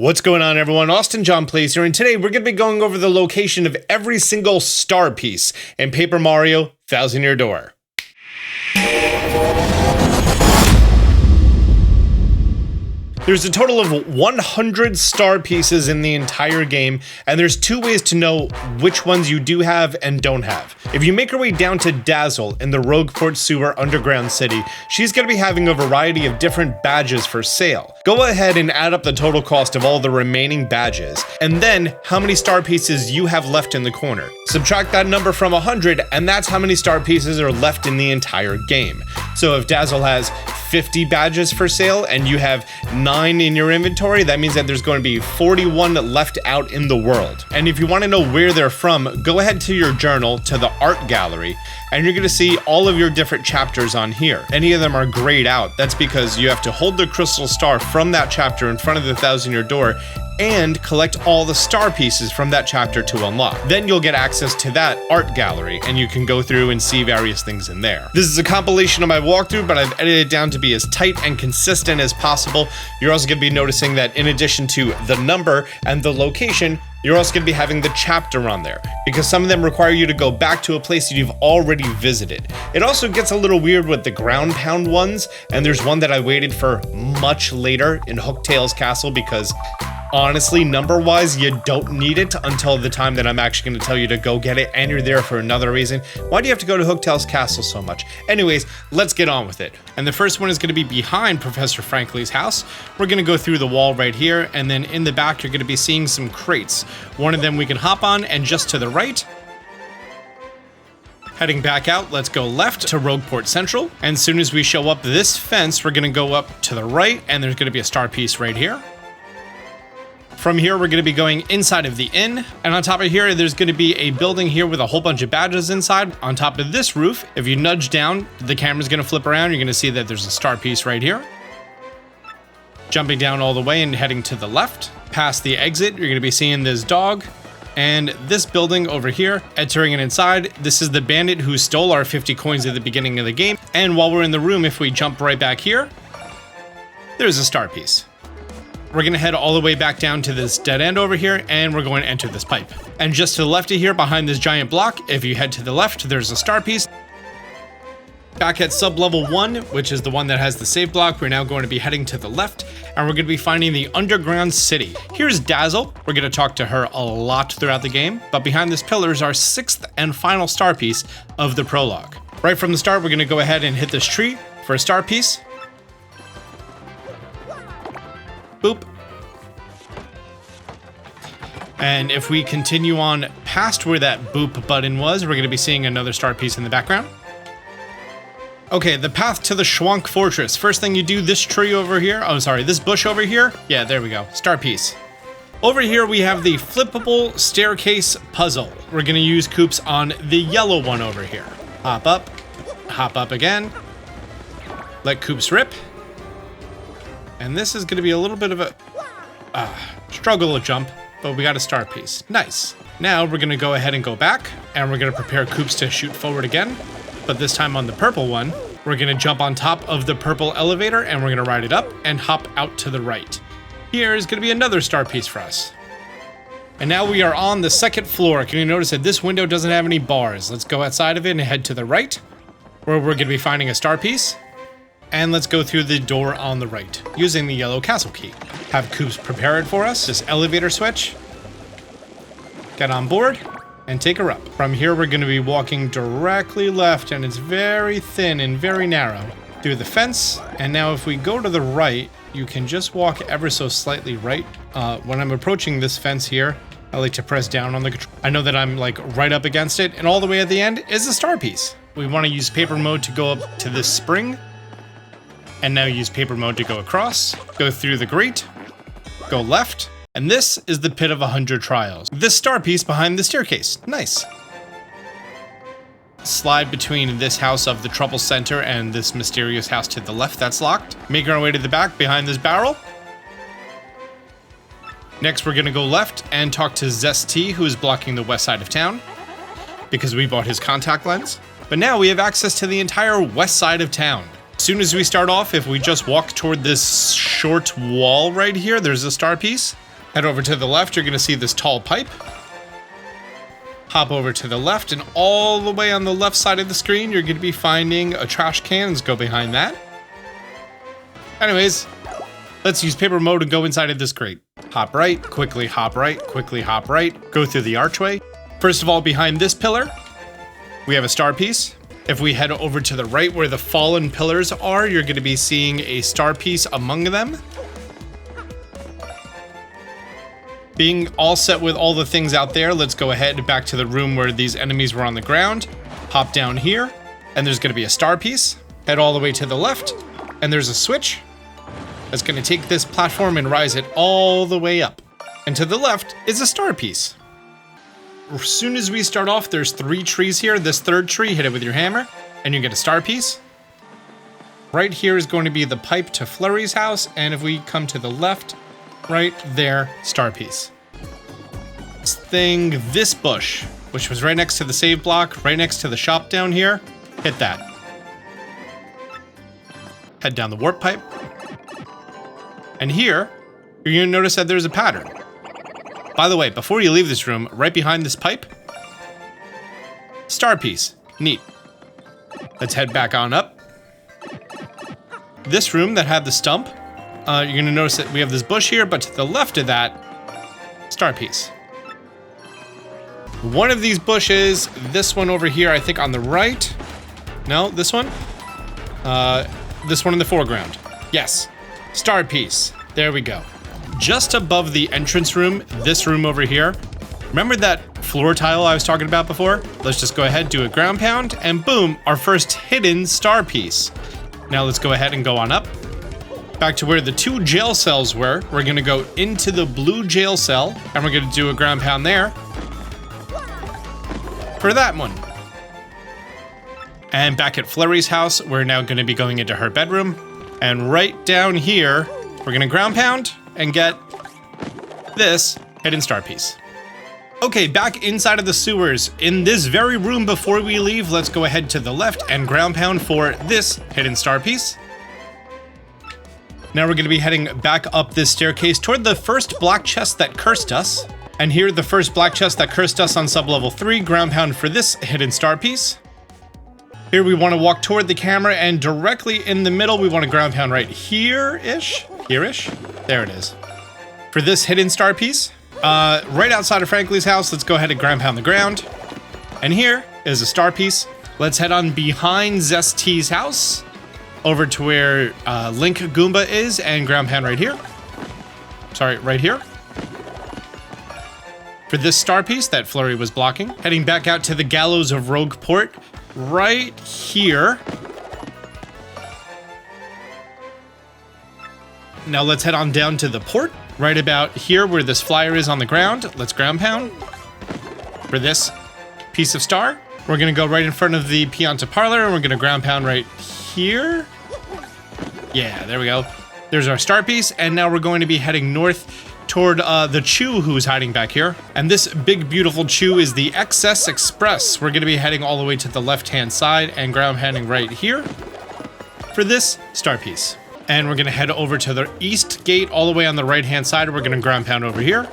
What's going on, everyone? Austin John Plays here, and today we're going to be going over the location of every single star piece in Paper Mario Thousand Year Door. There's a total of 100 star pieces in the entire game, and there's two ways to know which ones you do have and don't have. If you make your way down to Dazzle in the Rogueport sewer underground city, she's going to be having a variety of different badges for sale. Go ahead and add up the total cost of all the remaining badges, and then how many star pieces you have left in the corner. Subtract that number from 100, and that's how many star pieces are left in the entire game. So if Dazzle has 50 badges for sale and you have 9 in your inventory, that means that there's going to be 41 left out in the world. And if you want to know where they're from, go ahead to your journal, to the art gallery, and you're going to see all of your different chapters on here. Any of them are grayed out. That's because you have to hold the crystal star from that chapter in front of the Thousand Year Door and collect all the star pieces from that chapter to unlock. Then you'll get access to that art gallery, and you can go through and see various things in there. This is a compilation of my walkthrough, but I've edited it down to be as tight and consistent as possible. You're also going to be noticing that in addition to the number and the location, you're also going to be having the chapter on there, because some of them require you to go back to a place that you've already visited. It also gets a little weird with the ground pound ones, and there's one that I waited for much later in Hooktail's castle because honestly, number-wise, you don't need it until the time that I'm actually going to tell you to go get it, and you're there for another reason. Why do you have to go to Hooktail's castle so much? Anyways, let's get on with it. And the first one is going to be behind Professor Frankly's house. We're going to go through the wall right here, and then in the back, you're going to be seeing some crates. One of them we can hop on, and just to the right, heading back out, let's go left to Rogueport Central. And as soon as we show up this fence, we're going to go up to the right, and there's going to be a star piece right here. From here, we're going to be going inside of the inn, and on top of here, there's going to be a building here with a whole bunch of badges inside. On top of this roof, if you nudge down, the camera's going to flip around. You're going to see that there's a star piece right here. Jumping down all the way and heading to the left, past the exit, you're going to be seeing this dog and this building over here. Entering it inside, this is the bandit who stole our 50 coins at the beginning of the game. And while we're in the room, if we jump right back here, there's a star piece. We're going to head all the way back down to this dead end over here, and we're going to enter this pipe. And just to the left of here, behind this giant block, if you head to the left, there's a star piece. Back at sub-level 1, which is the one that has the save block, we're now going to be heading to the left, and we're going to be finding the underground city. Here's Dazzle. We're going to talk to her a lot throughout the game, but behind this pillar is our 6th and final star piece of the prologue. Right from the start, we're going to go ahead and hit this tree for a star piece. Boop. And if we continue on past where that boop button was, we're going to be seeing another star piece in the background. Okay, the path to the Schwank Fortress. First thing you do, this tree over here. Oh, sorry, this bush over here. Yeah, there we go. Star piece. Over here, we have the flippable staircase puzzle. We're going to use Koops on the yellow one over here. Hop up again. Let Koops rip. And this is going to be a little bit of a struggle to jump, but we got a star piece. Nice. Now we're going to go ahead and go back, and we're going to prepare Koops to shoot forward again. But this time on the purple one, we're going to jump on top of the purple elevator, and we're going to ride it up and hop out to the right. Here is going to be another star piece for us. And now we are on the second floor. Can you notice that this window doesn't have any bars? Let's go outside of it and head to the right, where we're going to be finding a star piece. And let's go through the door on the right, using the yellow castle key. Have Koops prepare it for us, this elevator switch. Get on board, and take her up. From here, we're going to be walking directly left, and it's very thin and very narrow. Through the fence, and now if we go to the right, you can just walk ever so slightly right. When I'm approaching this fence here, I like to press down on the control. I know that I'm like right up against it, and all the way at the end is a star piece. We want to use paper mode to go up to this spring. And now use paper mode to go across, go through the grate, go left, and this is the Pit of 100 Trials. This star piece behind the staircase. Nice. Slide between this house of the Trouble Center and this mysterious house to the left that's locked. Making our way to the back behind this barrel. Next, we're going to go left and talk to Zesty, who is blocking the west side of town, because we bought his contact lens. But now we have access to the entire west side of town. As soon as we start off, if we just walk toward this short wall right here, there's a star piece. Head over to the left, you're gonna see this tall pipe. Hop over to the left, and all the way on the left side of the screen, you're gonna be finding a trash can. Let's go behind that. Anyways, let's use paper mode and go inside of this crate. Hop right, quickly hop right, quickly hop right, go through the archway. First of all, behind this pillar, we have a star piece. If we head over to the right where the fallen pillars are, you're gonna be seeing a star piece among them. Being all set with all the things out there, let's go ahead back to the room where these enemies were on the ground. Hop down here, and there's gonna be a star piece. Head all the way to the left, and there's a switch that's gonna take this platform and rise it all the way up. And to the left is a star piece. As soon as we start off, there's 3 trees here. This third tree, hit it with your hammer, and you get a star piece. Right here is going to be the pipe to Flurry's house, and if we come to the left, right there, star piece. This bush, which was right next to the save block, right next to the shop down here, hit that. Head down the warp pipe. And here, you're gonna notice that there's a pattern. By the way, before you leave this room, right behind this pipe, star piece, neat. Let's head back on up. This room that had the stump, you're gonna notice that we have this bush here, but to the left of that, star piece. One of these bushes, this one over here, I think on the right. No, this one? This one in the foreground. Yes, star piece. There we go. Just above the entrance room, this room over here. Remember that floor tile I was talking about before? Let's just go ahead, do a ground pound, and boom, our first hidden star piece. Now let's go ahead and go on up. Back to where the 2 jail cells were. We're gonna go into the blue jail cell, and we're gonna do a ground pound there. For that one. And back at Flurry's house, we're now gonna be going into her bedroom. And right down here, we're gonna ground pound and get this hidden star piece. Okay, back inside of the sewers. In this very room before we leave, let's go ahead to the left and ground pound for this hidden star piece. Now we're gonna be heading back up this staircase toward the first black chest that cursed us. And here, the first black chest that cursed us on sub-level 3, ground pound for this hidden star piece. Here we wanna walk toward the camera, and directly in the middle, we wanna ground pound right here-ish? Here-ish? There it is. For this hidden star piece, right outside of Frankly's house, let's go ahead and ground pound the ground. And here is a star piece. Let's head on behind Zest's house, over to where Link Goomba is, and ground pound right here. Sorry, right here. For this star piece that Flurry was blocking. Heading back out to the gallows of Rogueport, right here. Now let's head on down to the port, right about here where this flyer is on the ground. Let's ground pound for this piece of star. We're gonna go right in front of the Pianta Parlor, and we're gonna ground pound right here. Yeah, there we go. There's our star piece, and now we're going to be heading north toward the Chew who's hiding back here. And this big, beautiful Chew is the XS Express. We're gonna be heading all the way to the left-hand side and ground pounding right here for this star piece. And we're gonna head over to the east gate all the way on the right-hand side. We're gonna ground pound over here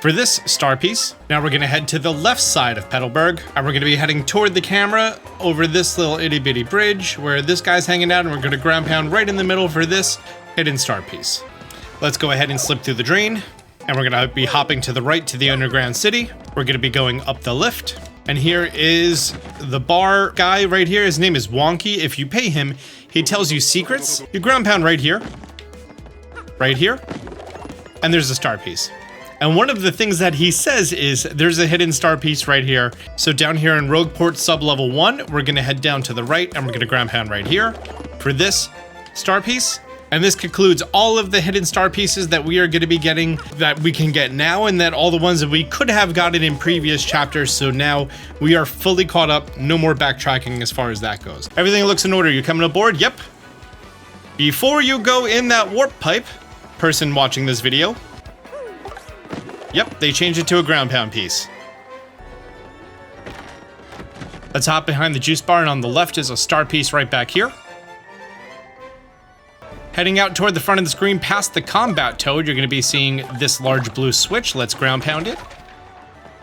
for this star piece. Now we're gonna head to the left side of Petalburg, and we're gonna be heading toward the camera over this little itty-bitty bridge where this guy's hanging out, and we're gonna ground pound right in the middle for this hidden star piece. Let's go ahead and slip through the drain, and we're gonna be hopping to the right to the underground city. We're gonna be going up the lift, and here is the bar guy right here. His name is Wonky. If you pay him, he tells you secrets. You ground pound right here, and there's a star piece. And one of the things that he says is there's a hidden star piece right here. So down here in Rogueport sub-level 1, we're gonna head down to the right, and we're gonna ground pound right here for this star piece. And this concludes all of the hidden star pieces that we are going to be getting, that we can get now, and that all the ones that we could have gotten in previous chapters. So now we are fully caught up. No more backtracking as far as that goes. Everything looks in order. You coming aboard? Yep. Before you go in that warp pipe, person watching this video, yep, they changed it to a ground pound piece. Let's hop behind the juice bar, and on the left is a star piece right back here. Heading out toward the front of the screen past the combat toad, you're going to be seeing this large blue switch. Let's ground pound it.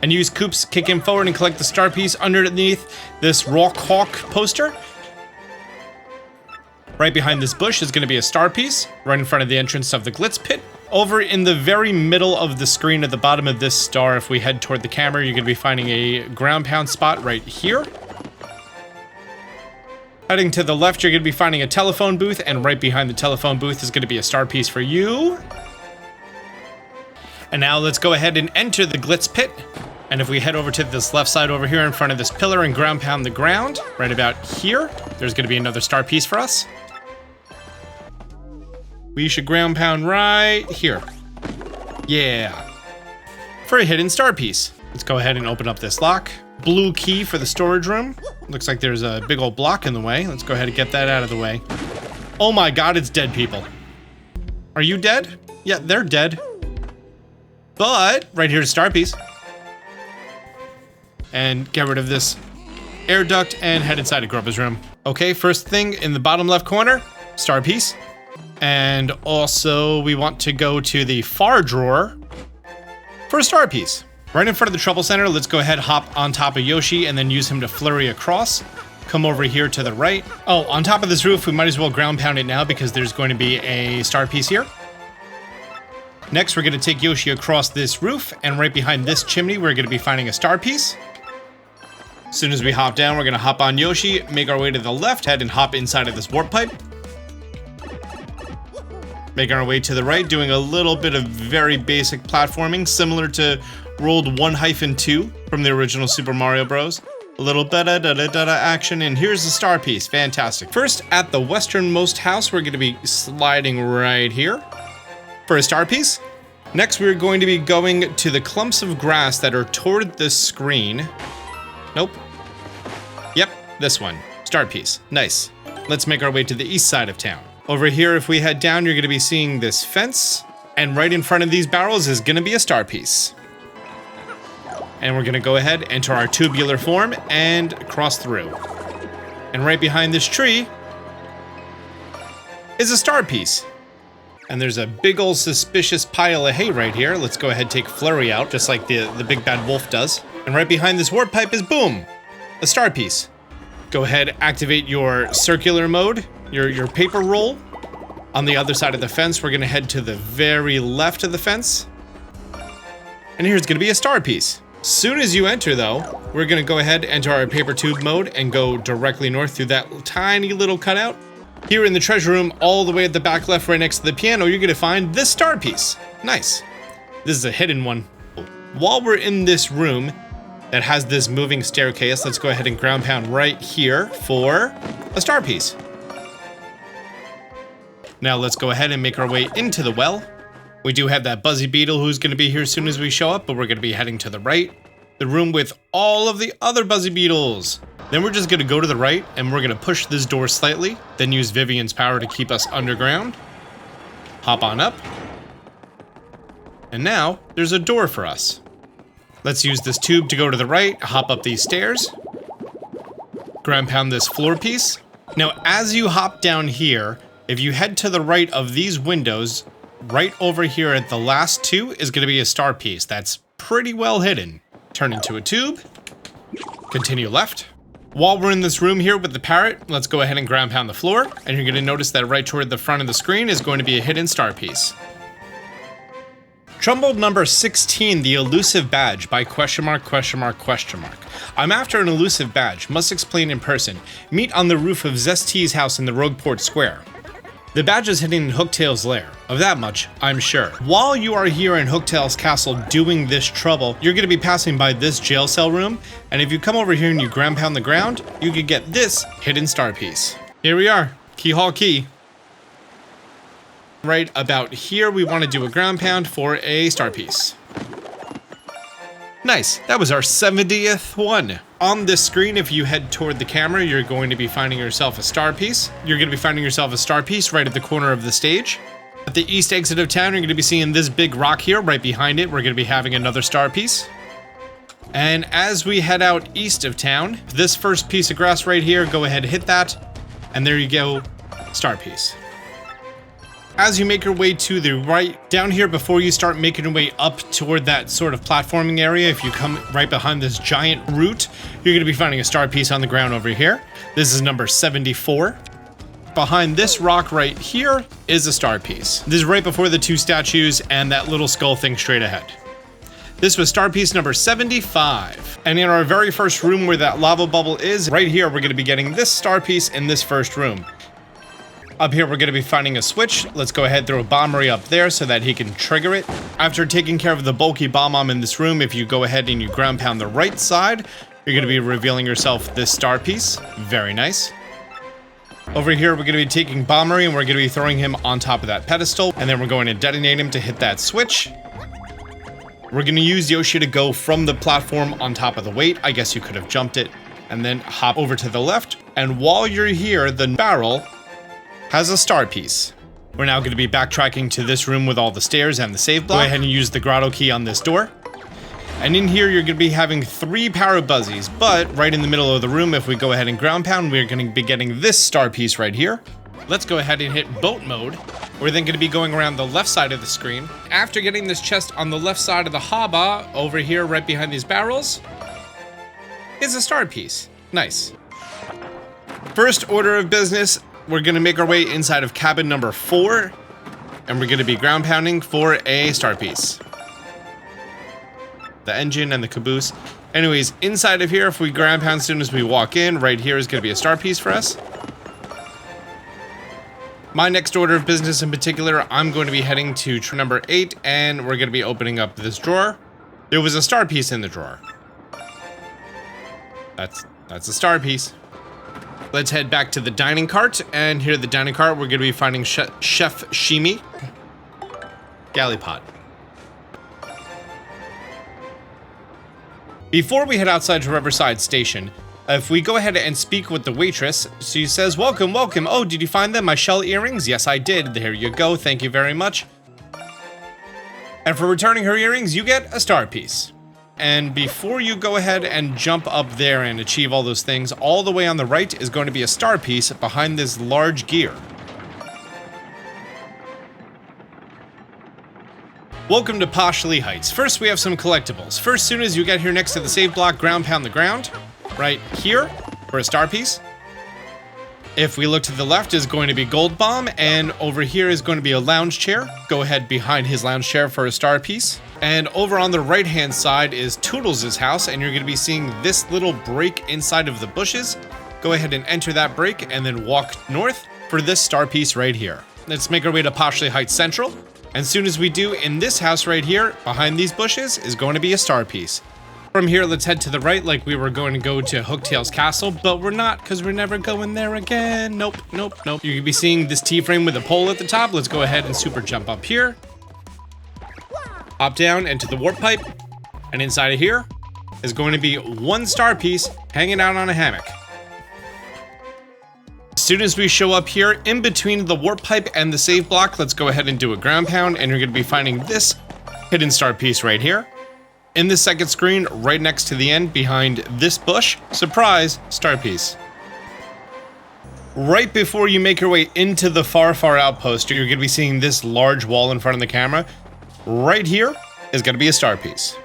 And use Coops, kick him forward and collect the star piece underneath this Rock Hawk poster. Right behind this bush is going to be a star piece, right in front of the entrance of the Glitz Pit. Over in the very middle of the screen at the bottom of this star, if we head toward the camera, you're going to be finding a ground pound spot right here. Heading to the left, you're going to be finding a telephone booth, and right behind the telephone booth is going to be a star piece for you. And now let's go ahead and enter the Glitz Pit. And if we head over to this left side over here in front of this pillar and ground pound the ground, right about here, there's going to be another star piece for us. We should ground pound right here. Yeah. For a hidden star piece. Let's go ahead and open up this lock. Blue key for the storage room. Looks like there's a big old block in the way. Let's go ahead and get that out of the way. Oh my god, it's dead people. Are you dead? Yeah, they're dead. But right here's a star piece. And get rid of this air duct and head inside of Grubba's room. Okay, first thing in the bottom left corner, star piece. And also we want to go to the far drawer for a star piece. Right in front of the trouble center, let's go ahead, hop on top of Yoshi and then use him to flurry across. Come over here to the right. Oh, on top of this roof, we might as well ground pound it now because there's going to be a star piece here. Next, we're going to take Yoshi across this roof, and right behind this chimney, we're going to be finding a star piece. As soon as we hop down, we're going to hop on Yoshi, make our way to the left, head and hop inside of this warp pipe. Making our way to the right, doing a little bit of very basic platforming, similar to World 1-2 from the original Super Mario Bros. A little da-da-da-da-da action, and here's the star piece. Fantastic. First, at the westernmost house, we're going to be sliding right here for a star piece. Next, we're going to be going to the clumps of grass that are toward the screen. Nope. Yep, this one. Star piece. Nice. Let's make our way to the east side of town. Over here, if we head down, you're going to be seeing this fence. And right in front of these barrels is going to be a star piece. And we're going to go ahead, enter our tubular form, and cross through. And right behind this tree is a star piece. And there's a big old suspicious pile of hay right here. Let's go ahead and take Flurry out, just like the big bad wolf does. And right behind this warp pipe is, boom, a star piece. Go ahead, activate your circular mode, your paper roll. On the other side of the fence, we're gonna head to the very left of the fence. And here's gonna be a star piece. Soon as you enter though, we're gonna go ahead, enter our paper tube mode and go directly north through that tiny little cutout. Here in the treasure room, all the way at the back left, right next to the piano, you're gonna find this star piece. Nice. This is a hidden one. While we're in this room that has this moving staircase, let's go ahead and ground pound right here for a star piece. Now let's go ahead and make our way into the well. We do have that Buzzy Beetle who's gonna be here as soon as we show up, but we're gonna be heading to the right. The room with all of the other Buzzy Beetles. Then we're just gonna go to the right and we're gonna push this door slightly, then use Vivian's power to keep us underground. Hop on up. And now there's a door for us. Let's use this tube to go to the right, hop up these stairs. Ground pound this floor piece. Now as you hop down here, if you head to the right of these windows, right over here at the last two is gonna be a star piece that's pretty well hidden. Turn into a tube. Continue left. While we're in this room here with the parrot, let's go ahead and ground pound the floor. And you're gonna notice that right toward the front of the screen is going to be a hidden star piece. Trumbull number 16, the elusive badge by question mark. I'm after an elusive badge, must explain in person. Meet on the roof of Zest's house in the Rogueport Square. The badge is hidden in Hooktail's lair. Of that much, I'm sure. While you are here in Hooktail's castle doing this trouble, you're gonna be passing by this jail cell room, and if you come over here and you ground pound the ground, you could get this hidden star piece. Here we are, Keyhaul Key. Right about here, we wanna do a ground pound for a star piece. Nice, that was our 70th one. On this screen, if you head toward the camera, you're going to be finding yourself a star piece. You're gonna be finding yourself a star piece right at the corner of the stage. At the east exit of town, you're gonna be seeing this big rock here. Right behind it, we're gonna be having another star piece. And as we head out east of town, this first piece of grass right here, go ahead and hit that. And there you go, star piece. As you make your way to the right, down here before you start making your way up toward that sort of platforming area, if you come right behind this giant root, you're going to be finding a star piece on the ground over here. This is number 74. Behind this rock right here is a star piece. This is right before the two statues and that little skull thing straight ahead. This was star piece number 75. And in our very first room where that lava bubble is, right here, we're going to be getting this star piece in this first room. Up here, we're going to be finding a switch. Let's go ahead and throw a bombery up there so that he can trigger it. After taking care of the bulky bomb in this room, if you go ahead and you ground pound the right side, you're going to be revealing yourself this star piece. Very nice. Over here, we're going to be taking bombery and we're going to be throwing him on top of that pedestal. And then we're going to detonate him to hit that switch. We're going to use Yoshi to go from the platform on top of the weight. I guess you could have jumped it and then hop over to the left. And while you're here, the barrel has a star piece. We're now going to be backtracking to this room with all the stairs and the save block. Go ahead and use the grotto key on this door. And in here, you're going to be having 3 power buzzies, but right in the middle of the room, if we go ahead and ground pound, we're going to be getting this star piece right here. Let's go ahead and hit boat mode. We're then going to be going around the left side of the screen. After getting this chest on the left side of the haba, over here, right behind these barrels, is a star piece. Nice. First order of business, we're going to make our way inside of cabin number 4, and we're going to be ground pounding for a star piece. The engine and the caboose. Anyways, inside of here, if we ground pound as soon as we walk in, right here is going to be a star piece for us. My next order of business in particular, I'm going to be heading to number 8, and we're going to be opening up this drawer. There was a star piece in the drawer. That's a star piece. Let's head back to the dining cart, and here at the dining cart, we're going to be finding Chef Shimi. Galleypot. Before we head outside to Riverside Station, if we go ahead and speak with the waitress, she says, welcome, welcome. Oh, did you find them? My shell earrings? Yes, I did. There you go. Thank you very much. And for returning her earrings, you get a star piece. And before you go ahead and jump up there and achieve all those things, all the way on the right is going to be a star piece behind this large gear. Welcome to Poshly Heights. First, we have some collectibles. First, soon as you get here next to the save block, ground pound the ground. Right here for a star piece. If we look to the left is going to be Gold Bomb, and over here is going to be a lounge chair. Go ahead behind his lounge chair for a star piece. And over on the right hand side is Toodles' house, and you're going to be seeing this little break inside of the bushes. Go ahead and enter that break and then walk north for this star piece right here. Let's make our way to Poshly Heights Central. And as soon as we do, in this house right here, behind these bushes, is going to be a star piece. From here, let's head to the right like we were going to go to Hooktail's castle, but we're not because we're never going there again. Nope, nope, nope. You're going to be seeing this T-frame with a pole at the top. Let's go ahead and super jump up here. Hop down into the warp pipe. And inside of here is going to be one star piece hanging out on a hammock. As soon as we show up here, in between the warp pipe and the save block, let's go ahead and do a ground pound, and you're going to be finding this hidden star piece right here. In the second screen, right next to the end, behind this bush, surprise, star piece. Right before you make your way into the far outpost, you're going to be seeing this large wall in front of the camera. Right here is going to be a star piece.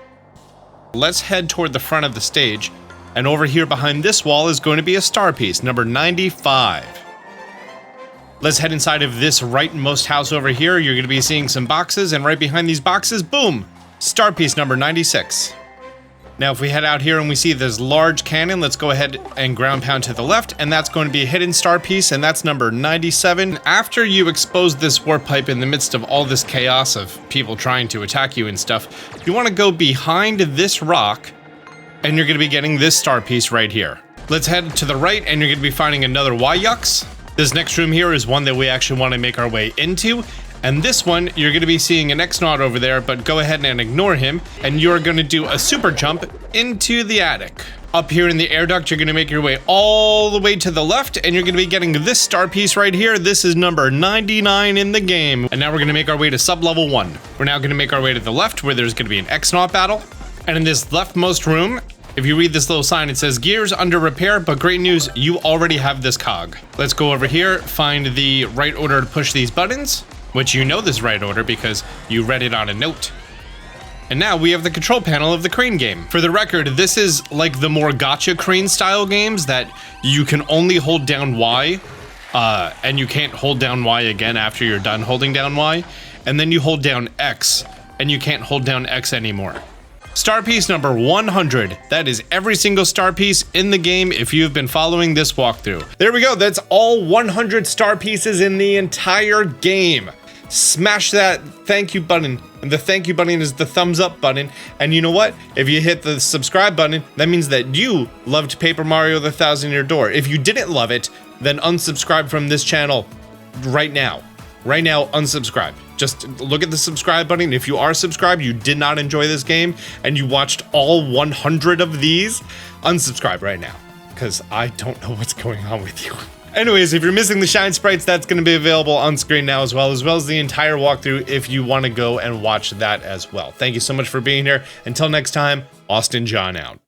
Let's head toward the front of the stage, and over here behind this wall is going to be a star piece, number 95. Let's head inside of this rightmost house over here. You're going to be seeing some boxes, and right behind these boxes, boom! Star piece number 96. Now, if we head out here and we see this large cannon, let's go ahead and ground pound to the left, and that's going to be a hidden star piece, and that's number 97. After you expose this warp pipe in the midst of all this chaos of people trying to attack you and stuff, you want to go behind this rock, and you're going to be getting this star piece right here. Let's head to the right, and you're going to be finding another Y-Yux. This next room here is one that we actually want to make our way into. And this one, you're going to be seeing an X-Naut over there, but go ahead and ignore him, and you're going to do a super jump into the attic. Up here in the air duct, you're going to make your way all the way to the left, and you're going to be getting this star piece right here. This is number 99 in the game. And now we're going to make our way to sub-level 1. We're now going to make our way to the left, where there's going to be an X-Naut battle. And in this leftmost room, if you read this little sign, it says gears under repair, but great news, you already have this cog. Let's go over here, find the right order to push these buttons. which you know this right order because you read it on a note. And now we have the control panel of the crane game. For the record, this is like the more gacha crane style games that you can only hold down Y, and you can't hold down Y again after you're done holding down Y, and then you hold down X, and you can't hold down X anymore. Star piece number 100. That is every single star piece in the game if you've been following this walkthrough. There we go, that's all 100 star pieces in the entire game. Smash that thank you button, and the thank you button is the thumbs up button, and you know what? If you hit the subscribe button, that means that you loved Paper Mario the Thousand Year Door. If you didn't love it, then unsubscribe from this channel right now. Right now, unsubscribe. Just look at the subscribe button. If you are subscribed, you did not enjoy this game, and you watched all 100 of these, unsubscribe right now, because I don't know what's going on with you. Anyways, if you're missing the shine sprites, that's going to be available on screen now as well as the entire walkthrough if you want to go and watch that as well. Thank you so much for being here. Until next time, Austin John out.